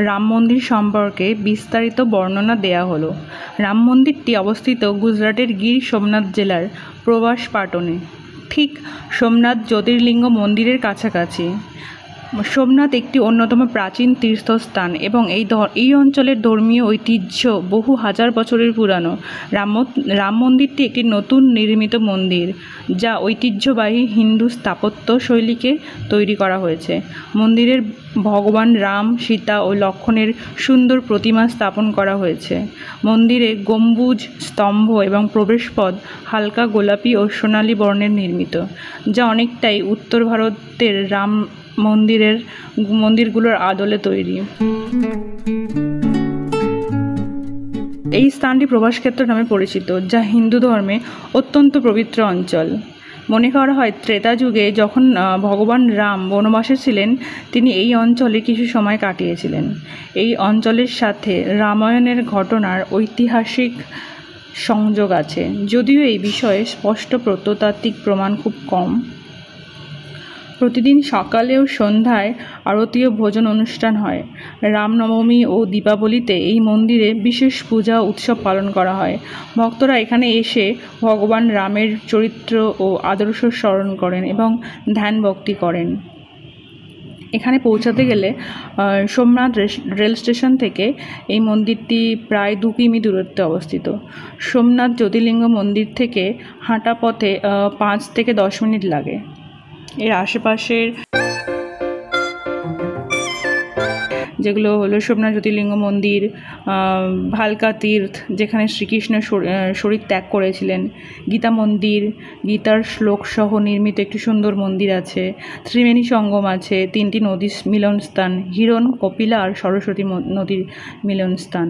রাম মন্দির সম্পর্কে বিস্তারিত বর্ণনা দেয়া হলো। রাম মন্দিরটি অবস্থিত গুজরাটের গির সোমনাথ জেলার প্রভাস পাটনে, ঠিক সোমনাথ জ্যোতির্লিঙ্গ মন্দিরের কাছাকাছি। সোমনাথ একটি অন্যতম প্রাচীন তীর্থস্থান এবং এই অঞ্চলের ধর্মীয় ঐতিহ্য বহু হাজার বছরের পুরানো। রাম মন্দিরটি একটি নতুন নির্মিত মন্দির, যা ঐতিহ্যবাহী হিন্দু স্থাপত্য শৈলীকে তৈরি করা হয়েছে। মন্দিরের ভগবান রাম, সীতা ও লক্ষ্মণের সুন্দর প্রতিমা স্থাপন করা হয়েছে। মন্দিরে গম্বুজ, স্তম্ভ এবং প্রবেশপথ হালকা গোলাপি ও সোনালী বর্ণের নির্মিত, যা অনেকটাই উত্তর ভারতের রাম মন্দিরগুলোর আদলে তৈরি। এই স্থানটি প্রভাসক্ষেত্র নামে পরিচিত, যা হিন্দু ধর্মে অত্যন্ত পবিত্র অঞ্চল। মনে করা হয় ত্রেতা যুগে যখন ভগবান রাম বনবাসে ছিলেন, তিনি এই অঞ্চলে কিছু সময় কাটিয়েছিলেন। এই অঞ্চলের সাথে রামায়ণের ঘটনার ঐতিহাসিক সংযোগ আছে, যদিও এই বিষয়ে স্পষ্ট প্রত্নতাত্ত্বিক প্রমাণ খুব কম। প্রতিদিন সকালে ও সন্ধ্যায় আরতি ও ভোজন অনুষ্ঠান হয়। রামনবমী ও দীপাবলিতে এই মন্দিরে বিশেষ পূজা উৎসব পালন করা হয়। ভক্তরা এখানে এসে ভগবান রামের চরিত্র ও আদর্শ স্মরণ করেন এবং ধ্যান ভক্তি করেন। এখানে পৌঁছাতে গেলে সোমনাথ রেল স্টেশন থেকে এই মন্দিরটি প্রায় 2 কিমি দূরত্বে অবস্থিত। সোমনাথ জ্যোতির্লিঙ্গ মন্দির থেকে হাঁটা পথে 5 থেকে 10 মিনিট লাগে। এর আশেপাশের যেগুলো হলো সোমনাথ জ্যোতির্লিঙ্গ মন্দির, ভালকা তীর্থ যেখানে শ্রীকৃষ্ণ শরীর ত্যাগ করেছিলেন, গীতা মন্দির, গীতার শ্লোকসহ নির্মিত একটি সুন্দর মন্দির আছে, ত্রিবেণী সঙ্গম আছে, 3টি নদীর মিলনস্থান, হিরণ, কপিলা আর সরস্বতী নদীর মিলনস্থান।